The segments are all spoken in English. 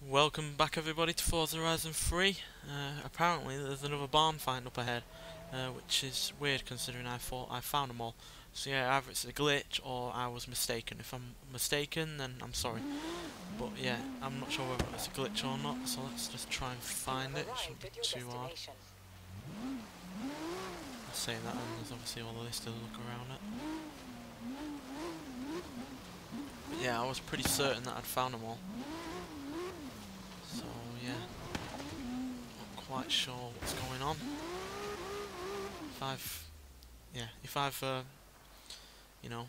Welcome back everybody to Forza Horizon 3. Apparently there's another barn find up ahead, which is weird considering I thought I found them all. So yeah, either it's a glitch or I was mistaken. If I'm mistaken, then I'm sorry. But yeah, I'm not sure whether it's a glitch or not, so let's just try and find it. It shouldn't be too hard. I'm saying that, and there's obviously all of this to look around at. But yeah, I was pretty certain that I'd found them all. So yeah, not quite sure what's going on. If I've you know,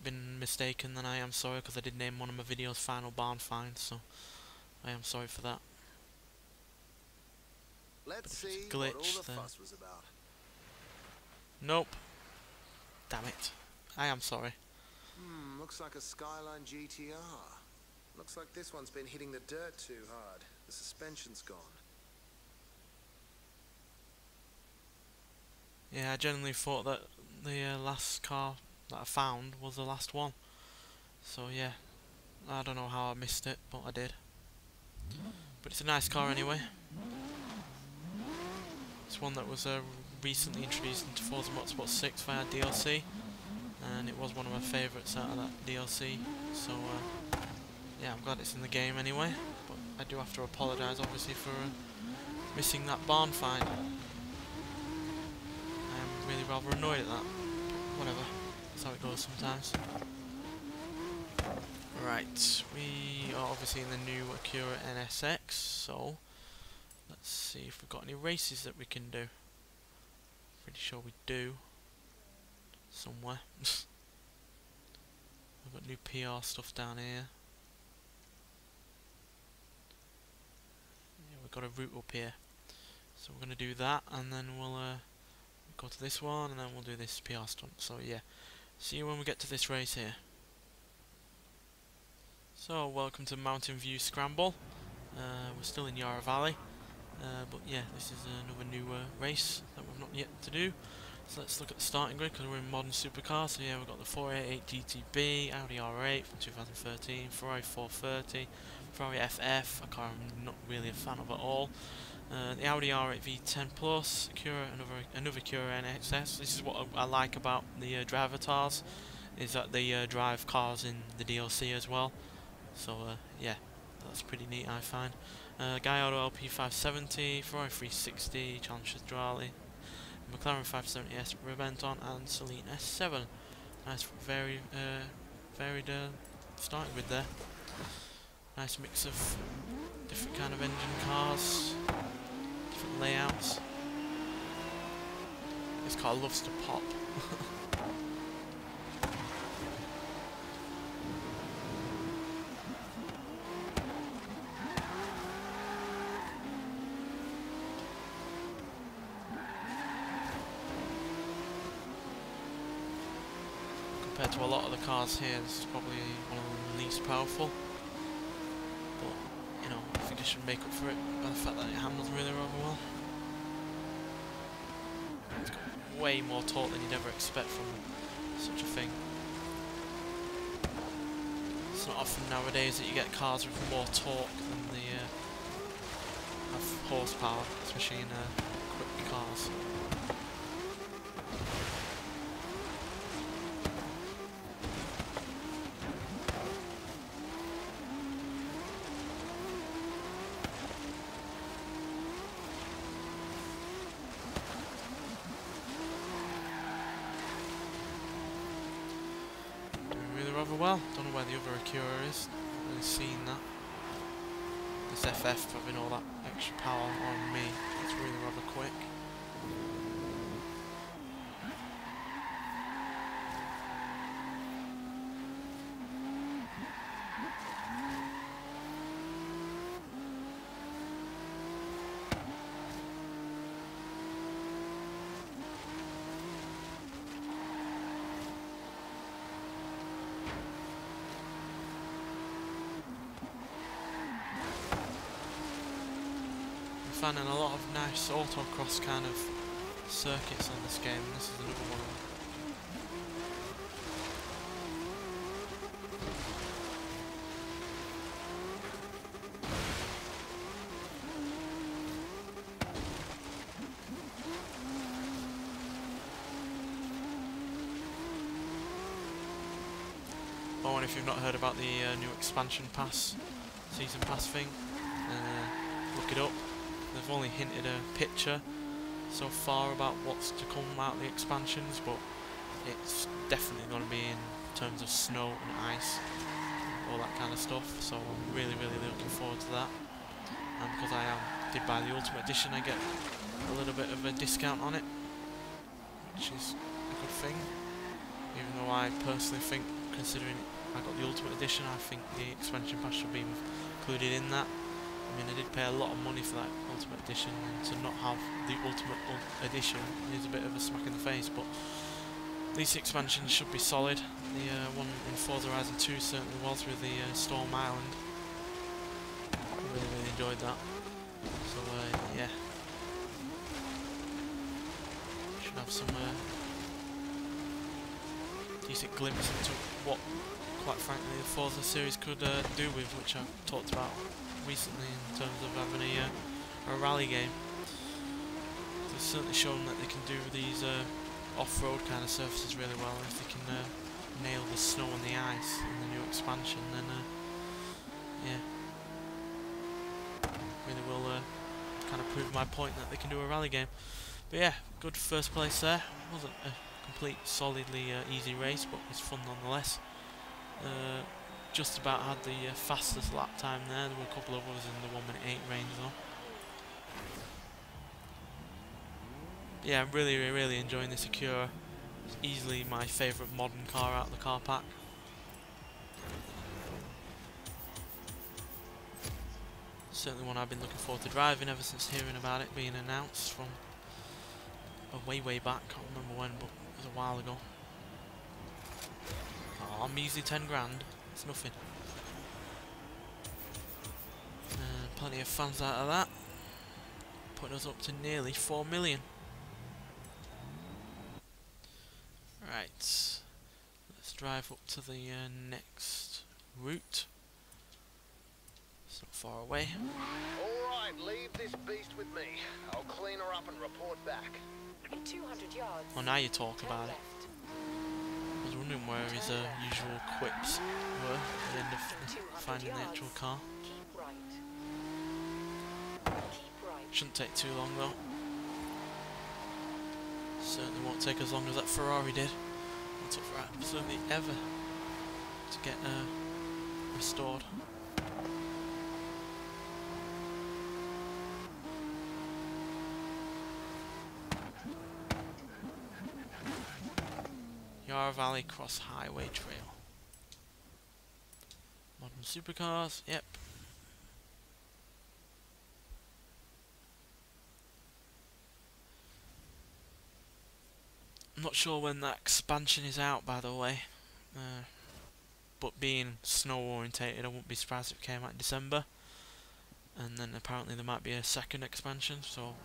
been mistaken, then I am sorry, because I did name one of my videos Final Barn Find, so I am sorry for that. Let's But if see it's a what all glitch, the then fuss was about. nope. Damn it. I am sorry. Looks like a Skyline GTR. Looks like this one's been hitting the dirt too hard. The suspension's gone. Yeah, I genuinely thought that the last car that I found was the last one. So yeah, I don't know how I missed it, but I did. But it's a nice car anyway. It's one that was recently introduced into Forza Motorsport 6 via DLC, and it was one of my favourites out of that DLC. So yeah, I'm glad it's in the game anyway. But I do have to apologise, obviously, for missing that barn find. I'm really rather annoyed at that. Whatever, that's how it goes sometimes. Right, we are obviously in the new Acura NSX, so let's see if we've got any races that we can do. Pretty sure we do. Somewhere. We've got new PR stuff down here. Yeah, we've got a route up here. So we're going to do that, and then we'll go to this one, and then we'll do this PR stunt. So yeah, see you when we get to this race here. So welcome to Mountain View Scramble. We're still in Yarra Valley, but yeah, this is another new race that we've not yet to do. So let's look at the starting grid, because we're in modern supercars. So yeah, we've got the 488 GTB, Audi R8 from 2013, Ferrari 430, Ferrari FF, a car I'm not really a fan of at all. The Audi R8 V10 Plus, Acura, another Acura NSX. This is what I like about the drivatars, is that they drive cars in the DLC as well. So yeah, that's pretty neat, I find. Gallardo LP570, Ferrari 360, Challenge Strali, McLaren 570S Rebenton, and Celine S7. Nice, very varied starting grid there. Nice mix of different kind of engine cars, different layouts. This car loves to pop. Compared to a lot of the cars here, this is probably one of the least powerful. But, you know, I think I should make up for it by the fact that it handles really rather well. It's got way more torque than you'd ever expect from such a thing. It's not often nowadays that you get cars with more torque than the have horsepower, especially in quick cars. Rather well. Don't know where the other Acura is. Not really seen that. This FF having all that extra power on me. It's really rather quick. Finding a lot of nice autocross kind of circuits on this game, and this is another one of them. if you've not heard about the new expansion pass, season pass thing, look it up. They've only hinted a picture so far about what's to come out of the expansions, but it's definitely going to be in terms of snow and ice, all that kind of stuff, so I'm really looking forward to that. And because I did buy the Ultimate Edition, I get a little bit of a discount on it, which is a good thing, even though I personally think, considering I got the Ultimate Edition, I think the expansion pass should be included in that. I mean, I did pay a lot of money for that Ultimate Edition, and to not have the Ultimate Edition is a bit of a smack in the face, but these expansions should be solid. The one in Forza Horizon 2 certainly was, with the Storm Island. I really enjoyed that. So, yeah. Should have some decent glimpse into what, quite frankly, the Forza series could do with, which I've talked about recently in terms of having a rally game. They've certainly shown that they can do these off-road kind of surfaces really well. If they can nail the snow and the ice in the new expansion, then yeah, really will kind of prove my point that they can do a rally game. But yeah, good first place there. Wasn't a complete, solidly easy race, but it's fun nonetheless. Just about had the fastest lap time there. There were a couple of others in the 1:08 range though. Yeah, I'm really enjoying this Acura. It's easily my favourite modern car out of the car pack. Certainly one I've been looking forward to driving ever since hearing about it being announced from way back. Can't remember when, but it was a while ago. Oh, measly 10 grand. It's nothing. Plenty of fans out of that, putting us up to nearly 4 million. Right, let's drive up to the next route. It's not far away. Alright, leave this beast with me. I'll clean her up and report back. In 200 yards. Oh, now you talk about it. I was wondering where his usual quips were at the end of finding the actual car. Keep right. Keep right. Shouldn't take too long though. Certainly won't take as long as that Ferrari did. It took for absolutely ever to get restored. Yarra Valley Cross Highway Trail. Modern supercars, yep. I'm not sure when that expansion is out, by the way. But being snow orientated, I wouldn't be surprised if it came out in December. And then apparently there might be a second expansion, so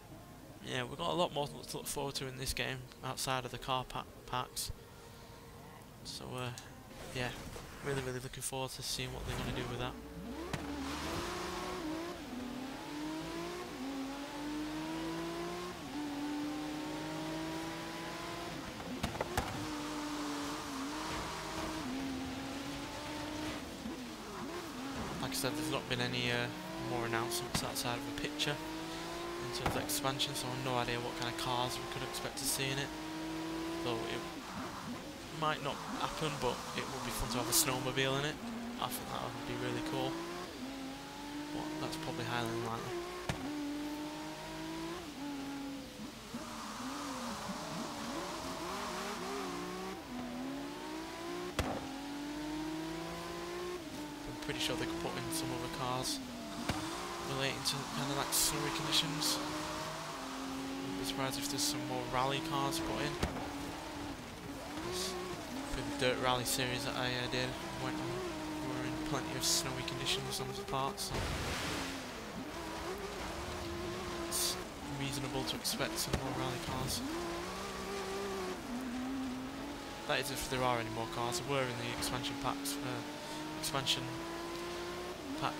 yeah, we've got a lot more to look forward to in this game outside of the car packs. So yeah, really looking forward to seeing what they're going to do with that. Like I said, there's not been any more announcements outside of a picture in terms of expansion, so I have no idea what kind of cars we could expect to see in it. Though it might not happen, but it would be fun to have a snowmobile in it. I think that would be really cool. But that's probably highly unlikely. I'm pretty sure they could put in some other cars relating to kind of like snowy conditions. Wouldn't be surprised if there's some more rally cars put in. For the Dirt Rally series that I did, we were in plenty of snowy conditions on the parts, so it's reasonable to expect some more rally cars. That is if there are any more cars. There were in the expansion packs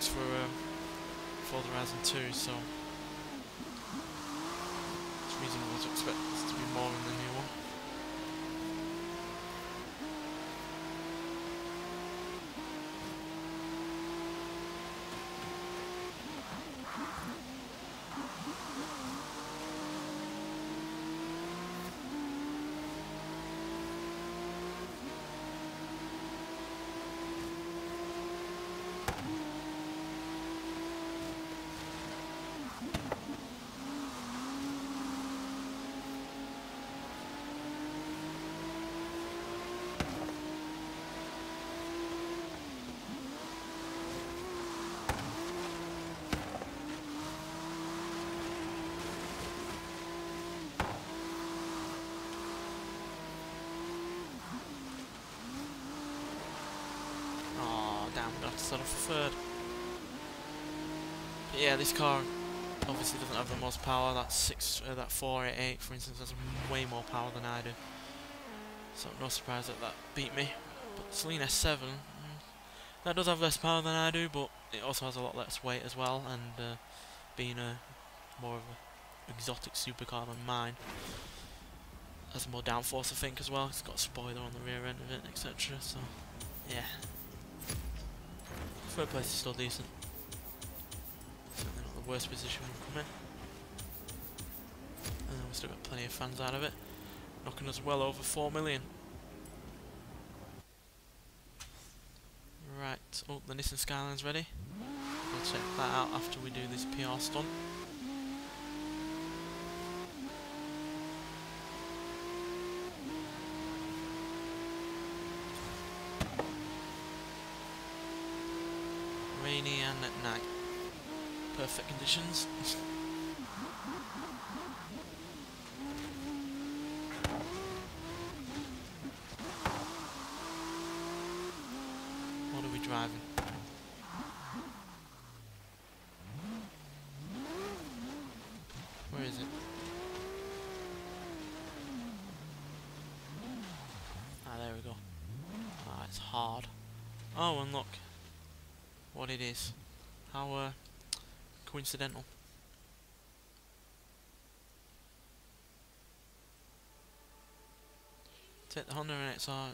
for Forza Horizon 2, so it's reasonable to expect there to be more in the new one. to start off for third. But yeah, this car obviously doesn't have the most power. That 488, for instance, has way more power than I do. So no surprise that beat me. But Celine S7, that does have less power than I do, but it also has a lot less weight as well. And being a more of an exotic supercar than mine, has more downforce, I think, as well. It's got a spoiler on the rear end of it, etc. So yeah, third place is still decent. Certainly not the worst position we've come in. And we've still got plenty of fans out of it, knocking us well over 4 million. Right, oh, the Nissan Skyline's ready. We'll check that out after we do this PR stunt. Rainy and at night. Perfect conditions. What are we driving? Where is it? Ah, there we go. Ah, it's hard. Oh, and look what it is. How coincidental. Take the Honda NSX-R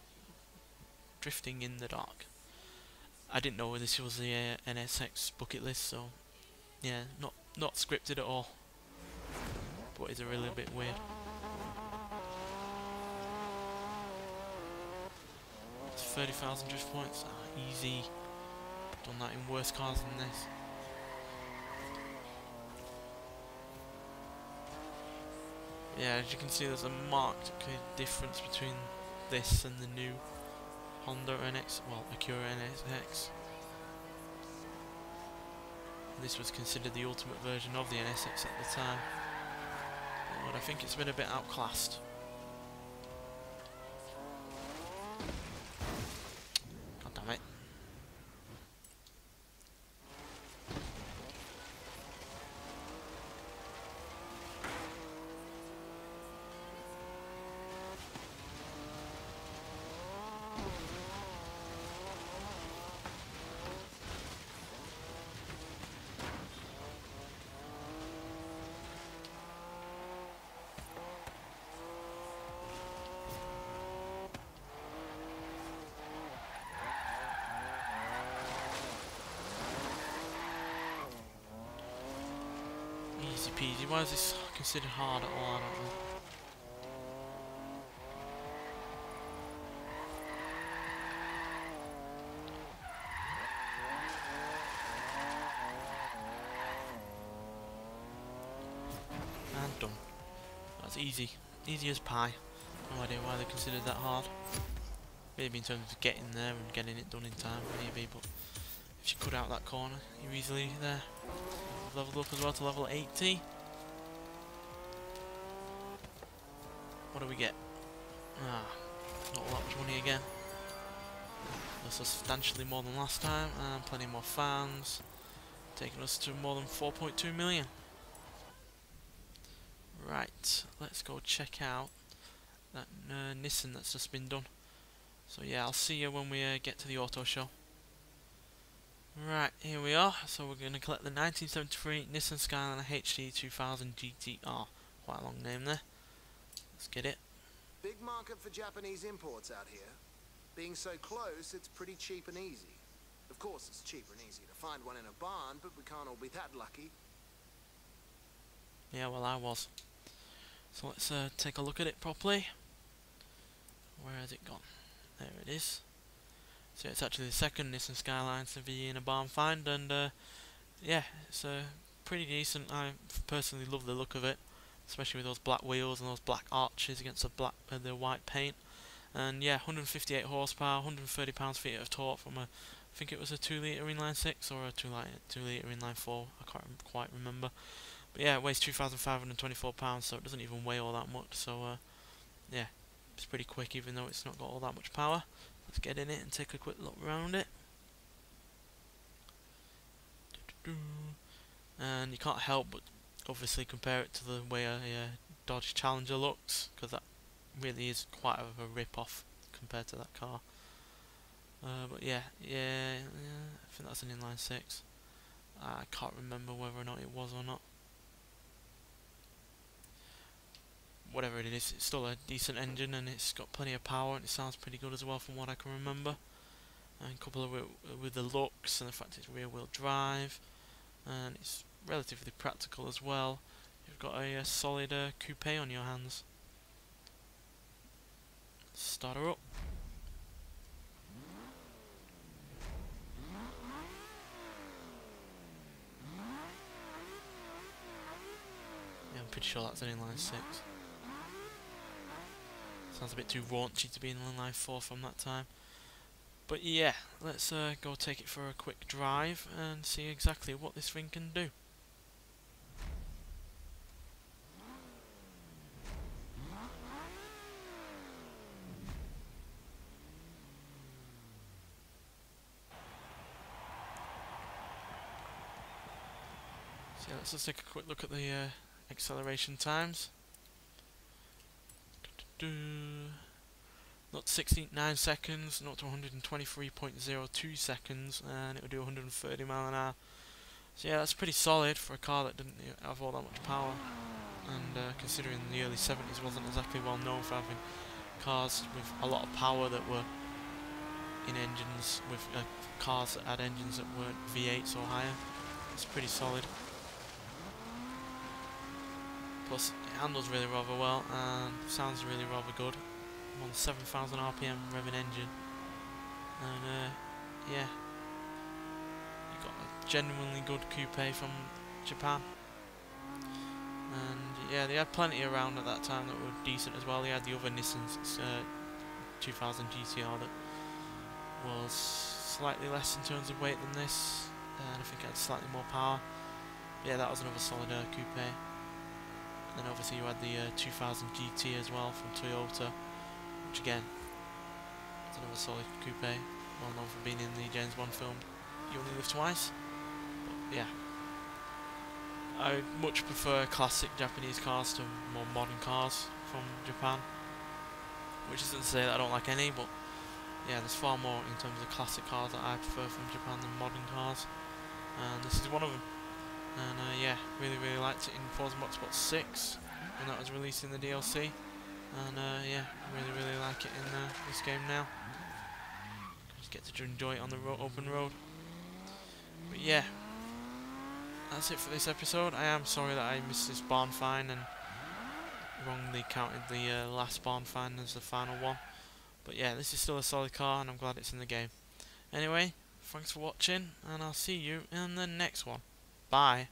drifting in the dark. I didn't know this was the NSX bucket list, so yeah, not scripted at all. But it's a really bit weird. It's 30,000 drift points. Ah, easy. Done that in worse cars than this. Yeah, as you can see, there's a marked difference between this and the new Honda Acura NSX. This was considered the ultimate version of the NSX at the time, but I think it's been a bit outclassed. God damn it. Easy peasy. Why is this considered hard at all? I don't know. And done. That's easy. Easy as pie. No idea why they considered that hard. Maybe in terms of getting there and getting it done in time, maybe, but if you cut out that corner, you're easily there. Leveled up as well to level 80. What do we get? Ah, not that much money again. That's substantially more than last time, and plenty more fans, taking us to more than 4.2 million. Right, let's go check out that Nissan that's just been done. So yeah, I'll see you when we get to the auto show. Right, here we are. So we're going to collect the 1973 Nissan Skyline HD 2000 GTR. Quite a long name there. Let's get it. Big market for Japanese imports out here. Being so close, it's pretty cheap and easy. Of course, it's cheaper and easy to find one in a barn, but we can't all be that lucky. Yeah, well, I was. So let's take a look at it properly. Where has it gone? There it is. So it's actually the second Nissan Skyline to be in a barn find, and yeah, it's pretty decent. I personally love the look of it, especially with those black wheels and those black arches against the white paint. And yeah, 158 horsepower, 130 pounds-feet of torque from I think it was a 2-litre inline 6 or a 2-litre inline 4. I can't quite remember. But yeah, it weighs 2,524 pounds, so it doesn't even weigh all that much. So yeah, it's pretty quick, even though it's not got all that much power. Let's get in it and take a quick look around it. And you can't help but obviously compare it to the way a Dodge Challenger looks, because that really is quite of a rip-off compared to that car. But yeah, I think that's an inline 6. I can't remember whether or not it was or not. Whatever it is, it's still a decent engine, and it's got plenty of power, and it sounds pretty good as well from what I can remember. And couple of it with the looks and the fact it's rear-wheel drive, and it's relatively practical as well. You've got a solid coupe on your hands. Start her up. Yeah, I'm pretty sure that's an inline 6. Sounds a bit too raunchy to be in inline 4 from that time. But yeah, let's go take it for a quick drive and see exactly what this thing can do. So yeah, let's just take a quick look at the acceleration times. Not 69 seconds, not to 123.02 seconds, and it will do 130 mile an hour. So yeah, that's pretty solid for a car that didn't have all that much power. And considering the early 70s wasn't exactly well known for having cars with a lot of power that were in engines, with cars that had engines that weren't V8s or higher. It's pretty solid. Plus it handles really rather well and sounds really rather good. I'm on 7,000 RPM revving engine, and yeah, you got a genuinely good coupe from Japan. And yeah, they had plenty around at that time that were decent as well. They had the other Nissan 2000 GTR that was slightly less in terms of weight than this, and I think it had slightly more power. But yeah, that was another solid coupe. And then obviously you had the 2000 GT as well from Toyota, which again, is another solid coupe, well known for being in the James Bond film You Only Live Twice. But yeah, I much prefer classic Japanese cars to more modern cars from Japan, which isn't to say that I don't like any, but yeah, there's far more in terms of classic cars that I prefer from Japan than modern cars, and this is one of them. And yeah, really liked it in Forza Motorsport 6 when that was released in the DLC, and yeah, really like it in this game now. Just get to enjoy it on the open road. But yeah, that's it for this episode. I am sorry that I missed this barn find and wrongly counted the last barn find as the final one. But yeah, this is still a solid car, and I'm glad it's in the game. Anyway, thanks for watching, and I'll see you in the next one. Bye.